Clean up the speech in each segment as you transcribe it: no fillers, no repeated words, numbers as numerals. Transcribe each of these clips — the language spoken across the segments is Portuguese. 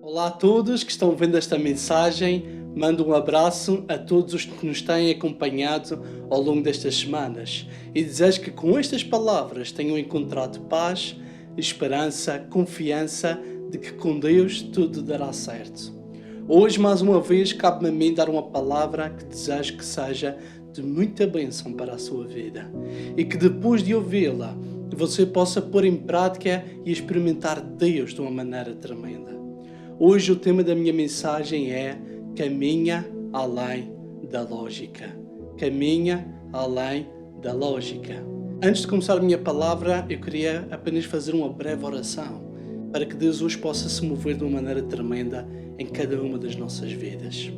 Olá a todos que estão vendo esta mensagem. Mando um abraço a todos os que nos têm acompanhado ao longo destas semanas e desejo que com estas palavras tenham encontrado paz, esperança, confiança de que com Deus tudo dará certo. Hoje, mais uma vez, cabe-me a mim dar uma palavra que desejo que seja de muita bênção para a sua vida e que depois de ouvi-la você possa pôr em prática e experimentar Deus de uma maneira tremenda. Hoje o tema da minha mensagem é Caminha além da lógica. Caminha além da lógica. Antes de começar a minha palavra, eu queria apenas fazer uma breve oração para que Deus hoje possa se mover de uma maneira tremenda em cada uma das nossas vidas.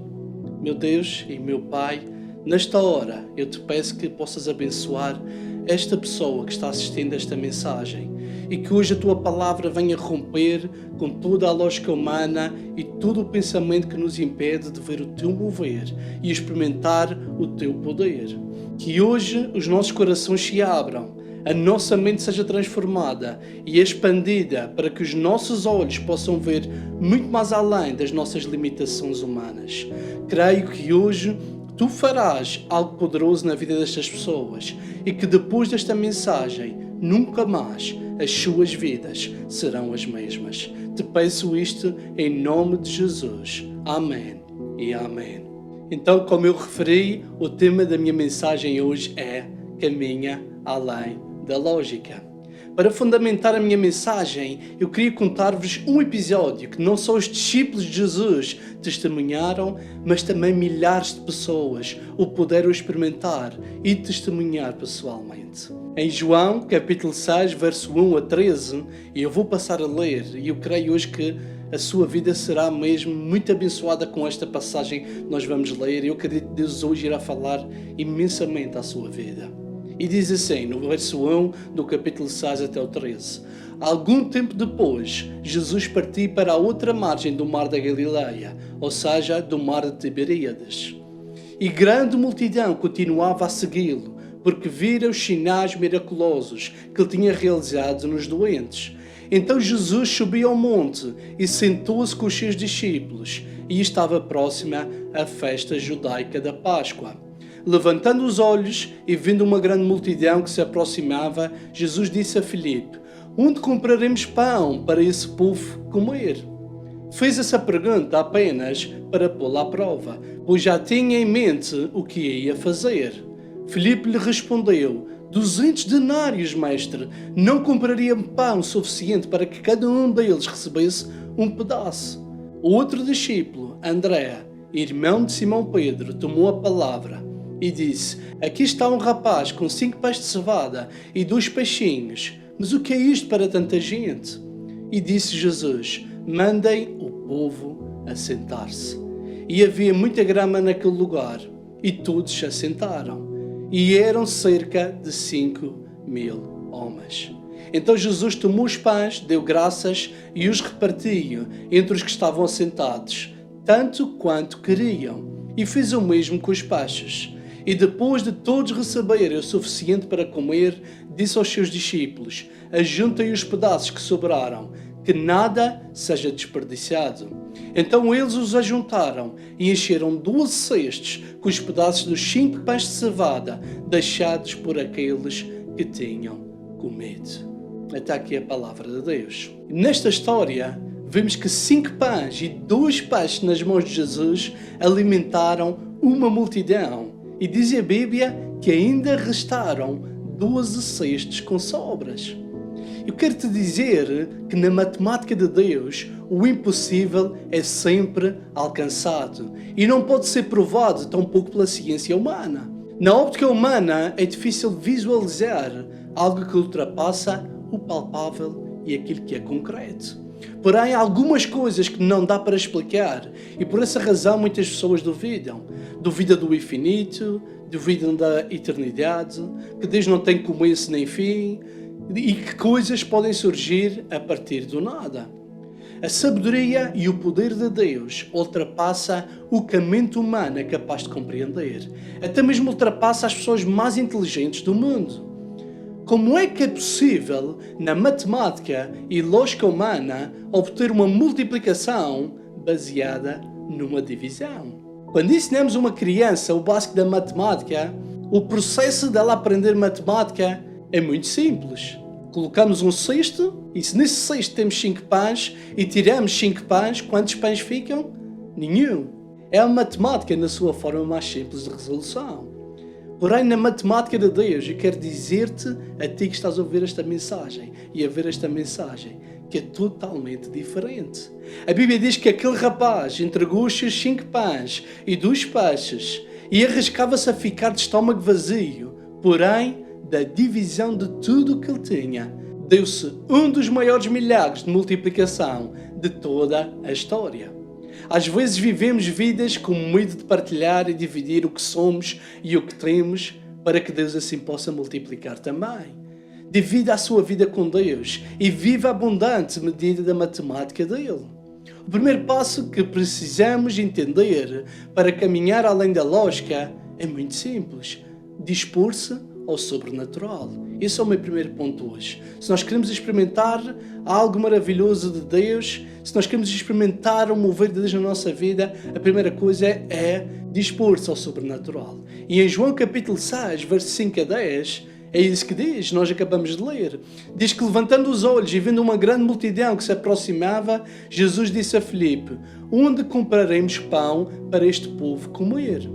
Meu Deus e meu Pai, nesta hora eu te peço que possas abençoar esta pessoa que está assistindo a esta mensagem e que hoje a tua palavra venha romper com toda a lógica humana e todo o pensamento que nos impede de ver o teu mover e experimentar o teu poder. Que hoje os nossos corações se abram, a nossa mente seja transformada e expandida para que os nossos olhos possam ver muito mais além das nossas limitações humanas. Creio que hoje tu farás algo poderoso na vida destas pessoas e que depois desta mensagem nunca mais as suas vidas serão as mesmas. Te peço isto em nome de Jesus. Amém e amém. Então, como eu referi, o tema da minha mensagem hoje é Caminha além da lógica. Para fundamentar a minha mensagem, eu queria contar-vos um episódio que não só os discípulos de Jesus testemunharam, mas também milhares de pessoas o puderam experimentar e testemunhar pessoalmente. Em João, capítulo 6, verso 1 a 13, e eu vou passar a ler, e eu creio hoje que a sua vida será mesmo muito abençoada com esta passagem que nós vamos ler, e eu acredito que Deus hoje irá falar imensamente à sua vida. E diz assim, no verso 1 do capítulo 6 até o 13. Algum tempo depois, Jesus partiu para a outra margem do mar da Galileia, ou seja, do mar de Tiberíades. E grande multidão continuava a segui-lo, porque vira os sinais miraculosos que ele tinha realizado nos doentes. Então Jesus subiu ao monte e sentou-se com os seus discípulos, e estava próxima a festa judaica da Páscoa. Levantando os olhos e vendo uma grande multidão que se aproximava, Jesus disse a Filipe: onde compraremos pão para esse povo comer? Fez essa pergunta apenas para pô-la à prova, pois já tinha em mente o que ia fazer. Filipe lhe respondeu: 200 denários, mestre, não compraria pão suficiente para que cada um deles recebesse um pedaço. O outro discípulo, André, irmão de Simão Pedro, tomou a palavra e disse: aqui está um rapaz com 5 pães de cevada e 2 peixinhos, mas o que é isto para tanta gente? E disse Jesus: mandem o povo assentar-se. E havia muita grama naquele lugar, e todos se assentaram. E eram cerca de 5.000 homens. Então Jesus tomou os pães, deu graças e os repartiu entre os que estavam assentados, tanto quanto queriam, e fez o mesmo com os peixes. E depois de todos receberem o suficiente para comer, disse aos seus discípulos: ajuntem os pedaços que sobraram, que nada seja desperdiciado. Então eles os ajuntaram e encheram 12 cestos com os pedaços dos 5 pães de cevada, deixados por aqueles que tinham comido. Até aqui a palavra de Deus. Nesta história, vemos que 5 pães e 2 peixes nas mãos de Jesus alimentaram uma multidão. E diz a Bíblia que ainda restaram 12 cestos com sobras. Eu quero te dizer que na matemática de Deus, o impossível é sempre alcançado e não pode ser provado tampouco pela ciência humana. Na óptica humana é difícil visualizar algo que ultrapassa o palpável e aquilo que é concreto. Porém, há algumas coisas que não dá para explicar e por essa razão muitas pessoas duvidam. Duvidam do infinito, duvidam da eternidade, que Deus não tem começo nem fim e que coisas podem surgir a partir do nada. A sabedoria e o poder de Deus ultrapassa o que a mente humana é capaz de compreender. Até mesmo ultrapassa as pessoas mais inteligentes do mundo. Como é que é possível, na matemática e lógica humana, obter uma multiplicação baseada numa divisão? Quando ensinamos uma criança o básico da matemática, o processo dela aprender matemática é muito simples. Colocamos um cesto e se nesse cesto temos 5 pães e tiramos 5 pães, quantos pães ficam? Nenhum. É a matemática na sua forma mais simples de resolução. Porém, na matemática de Deus, eu quero dizer-te, a ti que estás a ouvir esta mensagem e a ver esta mensagem, que é totalmente diferente. A Bíblia diz que aquele rapaz entregou os seus 5 pães e 2 peixes e arriscava-se a ficar de estômago vazio. Porém, da divisão de tudo o que ele tinha, deu-se um dos maiores milagres de multiplicação de toda a história. Às vezes vivemos vidas com medo de partilhar e dividir o que somos e o que temos para que Deus assim possa multiplicar também. Divida a sua vida com Deus e viva a abundante medida da matemática dele. O primeiro passo que precisamos entender para caminhar além da lógica é muito simples: dispor-se ao sobrenatural. Esse é o meu primeiro ponto hoje. Se nós queremos experimentar algo maravilhoso de Deus, se nós queremos experimentar o mover de Deus na nossa vida, a primeira coisa é dispor-se ao sobrenatural. E em João capítulo 6, versos 5 a 10, é isso que diz, nós acabamos de ler. Diz que levantando os olhos e vendo uma grande multidão que se aproximava, Jesus disse a Filipe: onde compraremos pão para este povo comer?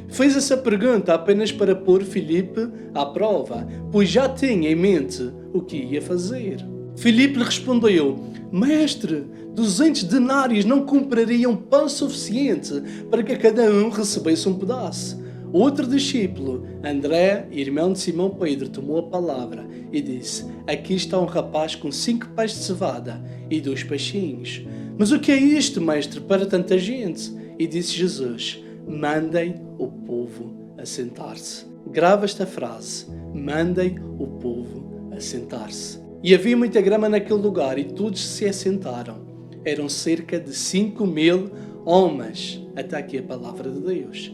Fez essa pergunta apenas para pôr Filipe à prova, pois já tinha em mente o que ia fazer. Filipe lhe respondeu: Mestre, 200 denários não comprariam pão suficiente para que cada um recebesse um pedaço. Outro discípulo, André, irmão de Simão Pedro, tomou a palavra e disse: aqui está um rapaz com 5 pães de cevada e 2 peixinhos. Mas o que é isto, mestre, para tanta gente? E disse Jesus: mandem o povo assentar-se. Grava esta frase: mandem o povo assentar-se. E havia muita grama naquele lugar e todos se assentaram. Eram cerca de 5.000 homens. Até aqui a palavra de Deus.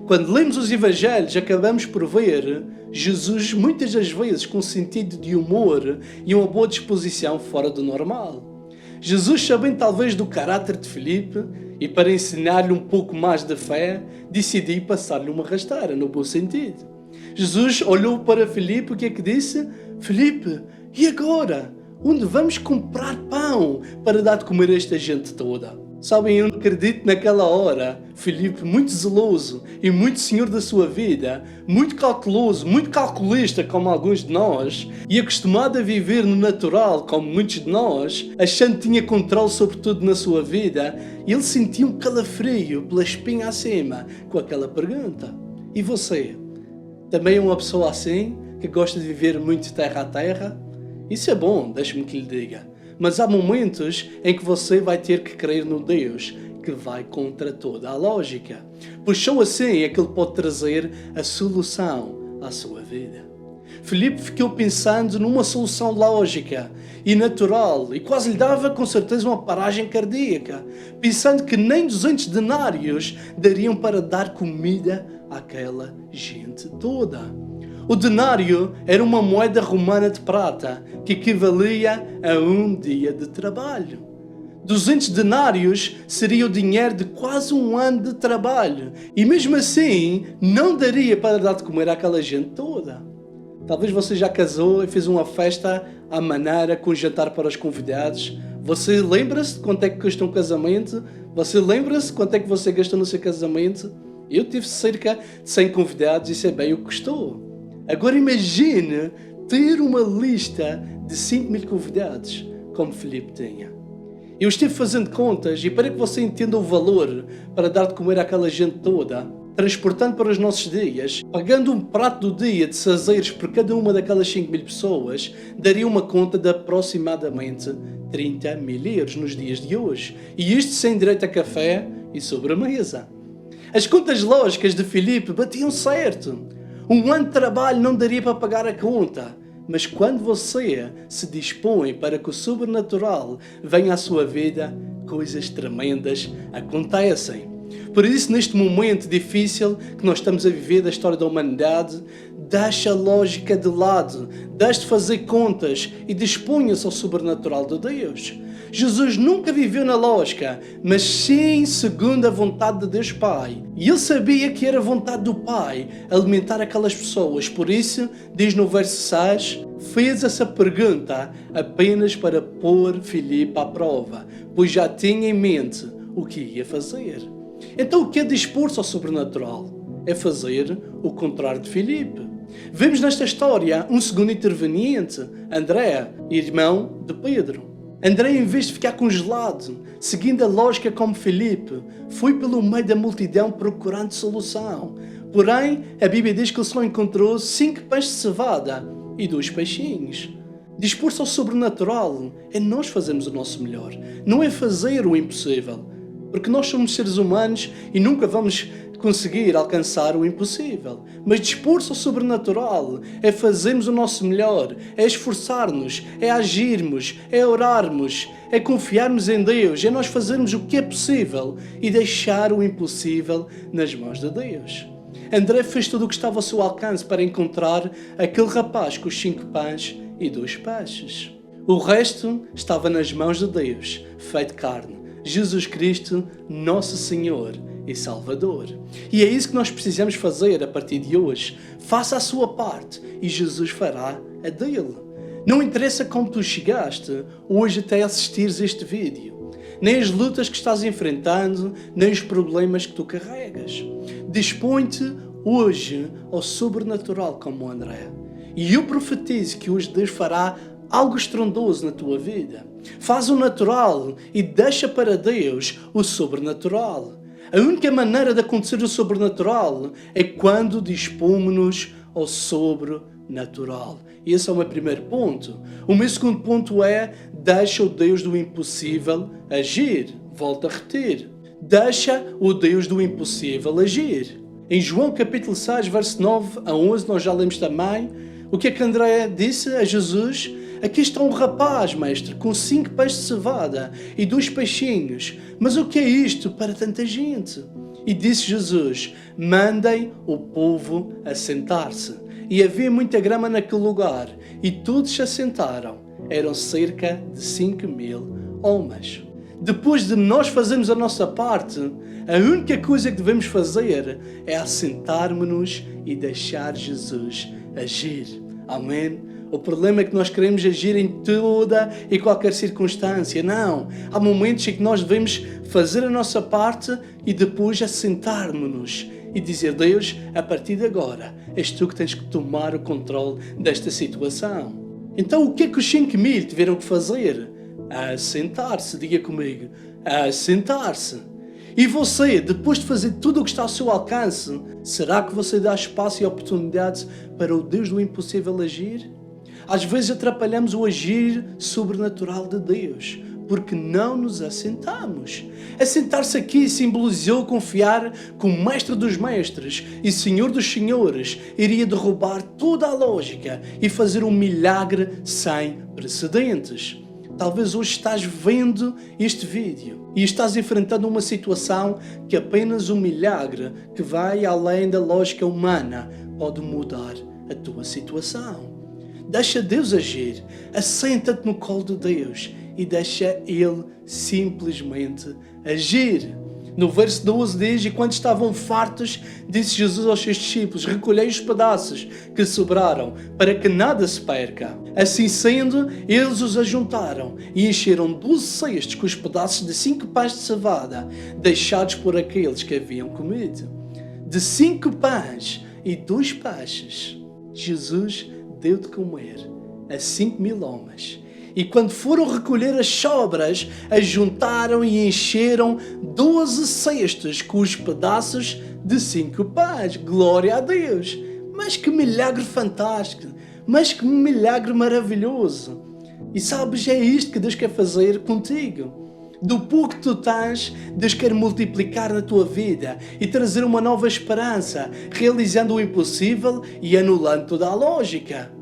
Quando lemos os Evangelhos, acabamos por ver Jesus muitas das vezes com sentido de humor e uma boa disposição fora do normal. Jesus, sabendo talvez do caráter de Filipe e para ensinar-lhe um pouco mais de fé, decidiu passar-lhe uma rasteira, no bom sentido. Jesus olhou para Filipe e o que é que disse? Filipe, e agora? Onde vamos comprar pão para dar de comer a esta gente toda? Sabem, eu acredito naquela hora, Filipe, muito zeloso e muito senhor da sua vida, muito cauteloso, muito calculista como alguns de nós, e acostumado a viver no natural como muitos de nós, achando que tinha controle sobre tudo na sua vida, ele sentia um calafrio pela espinha acima com aquela pergunta. E você? Também é uma pessoa assim, que gosta de viver muito terra a terra? Isso é bom, deixe-me que lhe diga. Mas há momentos em que você vai ter que crer no Deus que vai contra toda a lógica. Pois só assim é que Ele pode trazer a solução à sua vida. Filipe ficou pensando numa solução lógica e natural e quase lhe dava com certeza uma paragem cardíaca, pensando que nem 200 denários dariam para dar comida àquela gente toda. O denário era uma moeda romana de prata que equivalia a um dia de trabalho. 200 denários seria o dinheiro de quase um ano de trabalho e mesmo assim não daria para dar de comer àquela gente toda. Talvez você já casou e fez uma festa à maneira com jantar para os convidados. Você lembra-se de quanto é que custa um casamento? Você lembra-se de quanto é que você gastou no seu casamento? Eu tive cerca de 100 convidados e sei bem o que custou. Agora imagine ter uma lista de 5.000 convidados, como Filipe tinha. Eu estive fazendo contas e para que você entenda o valor para dar de comer àquela gente toda, transportando para os nossos dias, pagando um prato do dia de sazeiros por cada uma daquelas 5.000 pessoas, daria uma conta de aproximadamente 30.000 euros nos dias de hoje. E isto sem direito a café e sobremesa. As contas lógicas de Filipe batiam certo. Um ano de trabalho não daria para pagar a conta, mas quando você se dispõe para que o sobrenatural venha à sua vida, coisas tremendas acontecem. Por isso, neste momento difícil que nós estamos a viver da história da humanidade, deixa a lógica de lado, deixe de fazer contas e disponha-se ao sobrenatural de Deus. Jesus nunca viveu na lógica, mas sim segundo a vontade de Deus Pai. E ele sabia que era vontade do Pai alimentar aquelas pessoas. Por isso, diz no verso 6, fez essa pergunta apenas para pôr Filipe à prova, pois já tinha em mente o que ia fazer. Então o que é dispor-se ao sobrenatural? É fazer o contrário de Filipe. Vemos nesta história um segundo interveniente, André, irmão de Pedro. André, em vez de ficar congelado, seguindo a lógica como Filipe, foi pelo meio da multidão procurando solução. Porém, a Bíblia diz que ele só encontrou 5 pães de cevada e 2 peixinhos. Dispor-se ao sobrenatural é nós fazermos o nosso melhor, não é fazer o impossível. Porque nós somos seres humanos e nunca vamos conseguir alcançar o impossível. Mas dispor-se ao sobrenatural é fazermos o nosso melhor, é esforçar-nos, é agirmos, é orarmos, é confiarmos em Deus, é nós fazermos o que é possível e deixar o impossível nas mãos de Deus. André fez tudo o que estava ao seu alcance para encontrar aquele rapaz com os 5 pães e 2 peixes. O resto estava nas mãos de Deus, feito carne, Jesus Cristo, nosso Senhor e Salvador. E é isso que nós precisamos fazer a partir de hoje. Faça a sua parte e Jesus fará a dele. Não interessa como tu chegaste hoje até assistires este vídeo, nem as lutas que estás enfrentando, nem os problemas que tu carregas. Dispõe-te hoje ao sobrenatural como André. E eu profetizo que hoje Deus fará algo estrondoso na tua vida. Faz o natural e deixa para Deus o sobrenatural. A única maneira de acontecer o sobrenatural é quando dispomos-nos ao sobrenatural. E esse é o meu primeiro ponto. O meu segundo ponto é: deixa o Deus do impossível agir. Volto a repetir. Deixa o Deus do impossível agir. Em João capítulo 6, verso 9 a 11, nós já lemos também o que é que André disse a Jesus. Aqui está um rapaz, mestre, com 5 peixes de cevada e 2 peixinhos. Mas o que é isto para tanta gente? E disse Jesus: mandem o povo assentar-se. E havia muita grama naquele lugar, e todos se assentaram. Eram cerca de 5.000 homens. Depois de nós fazermos a nossa parte, a única coisa que devemos fazer é assentarmos-nos e deixar Jesus agir. Amém? O problema é que nós queremos agir em toda e qualquer circunstância. Não. Há momentos em que nós devemos fazer a nossa parte e depois assentarmos-nos e dizer: Deus, a partir de agora, és tu que tens que tomar o controle desta situação. Então o que é que os 5.000 tiveram que fazer? Assentar-se, diga comigo. Assentar-se. E você, depois de fazer tudo o que está ao seu alcance, será que você dá espaço e oportunidade para o Deus do impossível agir? Às vezes atrapalhamos o agir sobrenatural de Deus, porque não nos assentamos. Assentar-se aqui simbolizou confiar que o Mestre dos Mestres e Senhor dos Senhores iria derrubar toda a lógica e fazer um milagre sem precedentes. Talvez hoje estás vendo este vídeo e estás enfrentando uma situação que apenas um milagre que vai além da lógica humana pode mudar a tua situação. Deixa Deus agir, assenta-te no colo de Deus e deixa Ele simplesmente agir. No verso 12 diz: e quando estavam fartos, disse Jesus aos seus discípulos: recolhei os pedaços que sobraram, para que nada se perca. Assim sendo, eles os ajuntaram e encheram 12 cestos com os pedaços de 5 pães de cevada, deixados por aqueles que haviam comido. De 5 pães e 2 peixes, Jesus deu de comer a 5.000 homens. E quando foram recolher as sobras, ajuntaram e encheram 12 cestos com os pedaços de 5 pães. Glória a Deus! Mas que milagre fantástico! Mas que milagre maravilhoso! E sabes, é isto que Deus quer fazer contigo. Do pouco que tu tens, Deus quer multiplicar na tua vida e trazer uma nova esperança, realizando o impossível e anulando toda a lógica.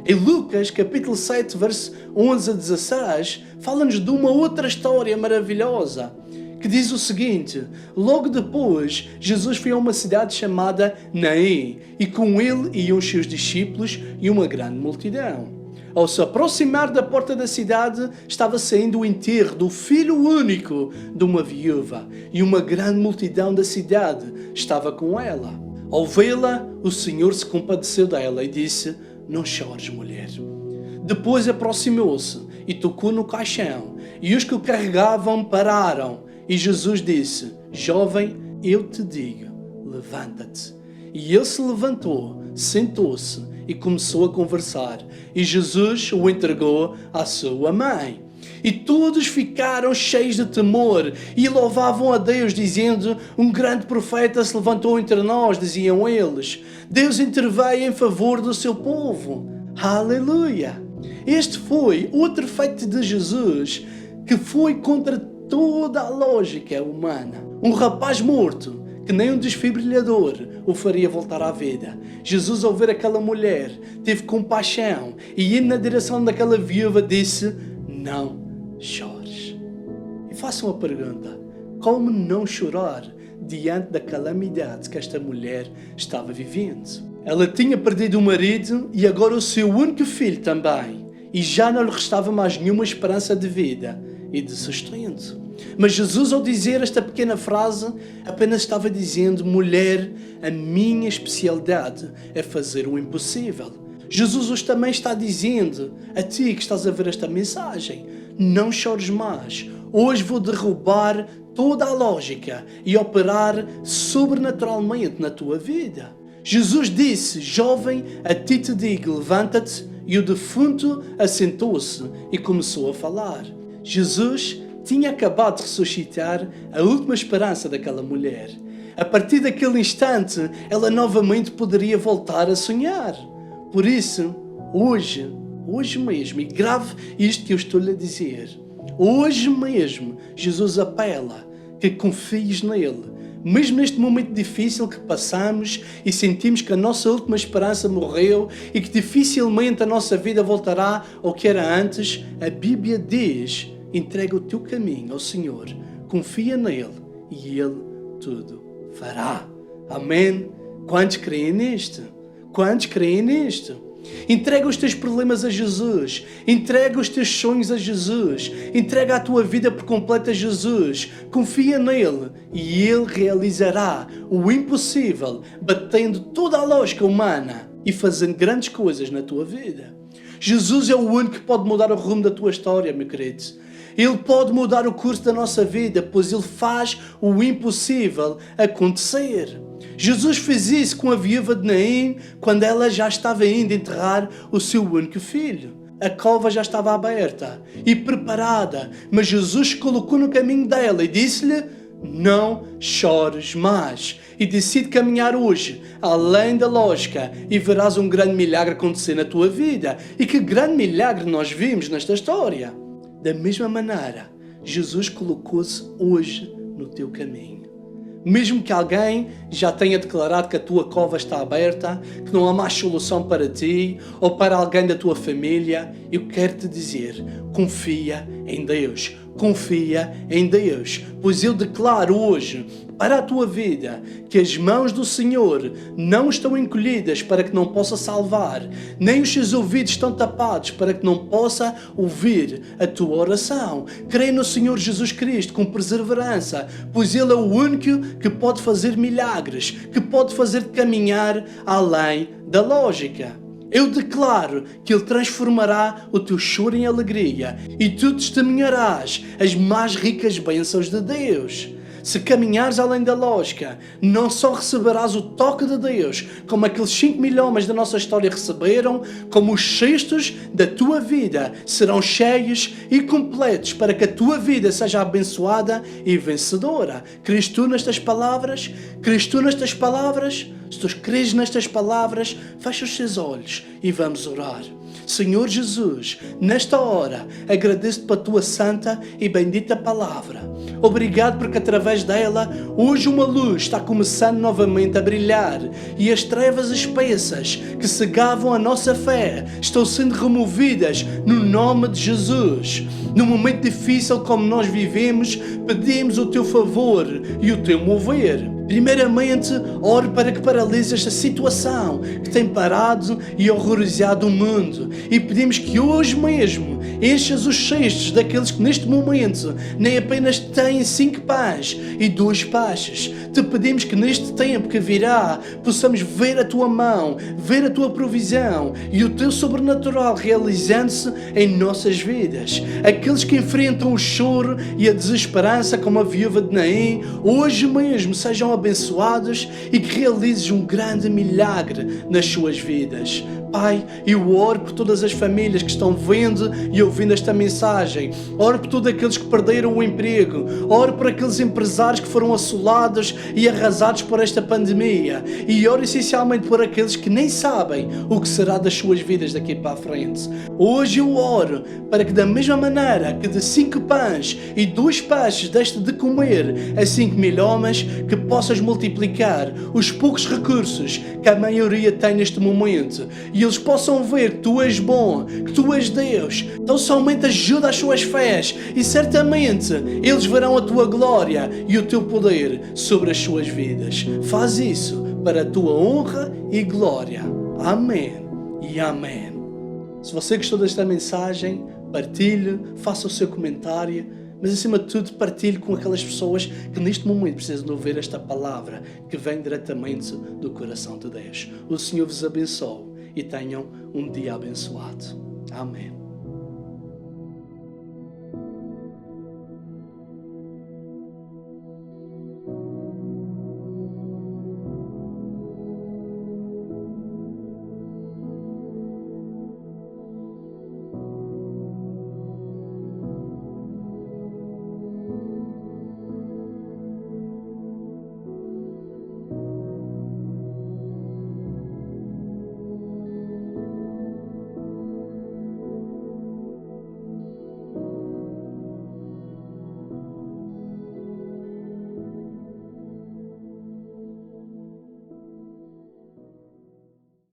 Em Lucas, capítulo 7, verso 11 a 16, fala-nos de uma outra história maravilhosa, que diz o seguinte: logo depois, Jesus foi a uma cidade chamada Naim, e com ele iam os seus discípulos e uma grande multidão. Ao se aproximar da porta da cidade, estava saindo o enterro do filho único de uma viúva, e uma grande multidão da cidade estava com ela. Ao vê-la, o Senhor se compadeceu dela e disse: não chores, mulher. Depois aproximou-se e tocou no caixão, e os que o carregavam pararam. E Jesus disse: jovem, eu te digo, levanta-te. E ele se levantou, sentou-se e começou a conversar. E Jesus o entregou à sua mãe. E todos ficaram cheios de temor e louvavam a Deus, dizendo: um grande profeta se levantou entre nós, diziam eles. Deus interveio em favor do seu povo. Aleluia! Este foi outro feito de Jesus, que foi contra toda a lógica humana. Um rapaz morto, que nem um desfibrilhador o faria voltar à vida. Jesus, ao ver aquela mulher, teve compaixão e, indo na direção daquela viúva, disse: não chores. E faço uma pergunta: como não chorar diante da calamidade que esta mulher estava vivendo? Ela tinha perdido o marido e agora o seu único filho também, e já não lhe restava mais nenhuma esperança de vida e de sustento. Mas Jesus, ao dizer esta pequena frase, apenas estava dizendo: mulher, a minha especialidade é fazer o impossível. Jesus hoje também está dizendo a ti que estás a ver esta mensagem: não chores mais. Hoje vou derrubar toda a lógica e operar sobrenaturalmente na tua vida. Jesus disse: jovem, a ti te digo, levanta-te. E o defunto assentou-se e começou a falar. Jesus tinha acabado de ressuscitar a última esperança daquela mulher. A partir daquele instante, ela novamente poderia voltar a sonhar. Por isso, hoje mesmo, e grave isto que eu estou-lhe a dizer, hoje mesmo, Jesus apela que confies nele. Mesmo neste momento difícil que passamos e sentimos que a nossa última esperança morreu e que dificilmente a nossa vida voltará ao que era antes, a Bíblia diz: entrega o teu caminho ao Senhor, confia nele e ele tudo fará. Amém? Quantos creem nisto? Quantos creem nisto? Entrega os teus problemas a Jesus, entrega os teus sonhos a Jesus, entrega a tua vida por completo a Jesus, confia nele e ele realizará o impossível, batendo toda a lógica humana e fazendo grandes coisas na tua vida. Jesus é o único que pode mudar o rumo da tua história, meu querido. Ele pode mudar o curso da nossa vida, pois ele faz o impossível acontecer. Jesus fez isso com a viúva de Naim quando ela já estava indo enterrar o seu único filho. A cova já estava aberta e preparada, mas Jesus se colocou no caminho dela e disse-lhe: não chores mais, e decide caminhar hoje além da lógica e verás um grande milagre acontecer na tua vida. E que grande milagre nós vimos nesta história! Da mesma maneira, Jesus colocou-se hoje no teu caminho. Mesmo que alguém já tenha declarado que a tua cova está aberta, que não há mais solução para ti ou para alguém da tua família, eu quero te dizer: confia em Deus. Confia em Deus, pois eu declaro hoje para a tua vida que as mãos do Senhor não estão encolhidas para que não possa salvar, nem os seus ouvidos estão tapados para que não possa ouvir a tua oração. Crê no Senhor Jesus Cristo com perseverança, pois Ele é o único que pode fazer milagres, que pode fazer-te caminhar além da lógica. Eu declaro que Ele transformará o teu choro em alegria e tu testemunharás as mais ricas bênçãos de Deus. Se caminhares além da lógica, não só receberás o toque de Deus, como aqueles 5 mil homens da nossa história receberam, como os cestos da tua vida serão cheios e completos para que a tua vida seja abençoada e vencedora. Crês tu nestas palavras? Crês tu nestas palavras? Se tu crês nestas palavras, fecha os teus olhos e vamos orar. Senhor Jesus, nesta hora, agradeço-te pela tua santa e bendita palavra. Obrigado porque através dela, hoje uma luz está começando novamente a brilhar e as trevas espessas que cegavam a nossa fé estão sendo removidas no nome de Jesus. No momento difícil como nós vivemos, pedimos o teu favor e o teu mover. Primeiramente, oro para que paralise esta situação que tem parado e horrorizado o mundo e pedimos que hoje mesmo enchas os cestos daqueles que neste momento nem apenas têm 5 pães e 2 peixes. Te pedimos que neste tempo que virá possamos ver a tua mão, ver a tua provisão e o teu sobrenatural realizando-se em nossas vidas. Aqueles que enfrentam o choro e a desesperança como a viúva de Naim, hoje mesmo sejam abençoados e que realizes um grande milagre nas suas vidas. Pai, eu oro por todas as famílias que estão vendo e ouvindo esta mensagem. Oro por todos aqueles que perderam o emprego. Oro por aqueles empresários que foram assolados e arrasados por esta pandemia. E oro essencialmente por aqueles que nem sabem o que será das suas vidas daqui para a frente. Hoje eu oro para que da mesma maneira que de 5 pães e 2 peixes deste de comer a 5.000 homens, que possas multiplicar os poucos recursos que a maioria tem neste momento e eles possam ver que tu és bom, que tu és Deus. Então somente ajuda as suas fés e certamente eles verão a tua glória e o teu poder sobre as suas vidas. Faz isso para a tua honra e glória. Amém e amém. Se você gostou desta mensagem, partilhe, faça o seu comentário, mas acima de tudo partilhe com aquelas pessoas que neste momento precisam de ouvir esta palavra que vem diretamente do coração de Deus. O Senhor vos abençoe e tenham um dia abençoado. Amém.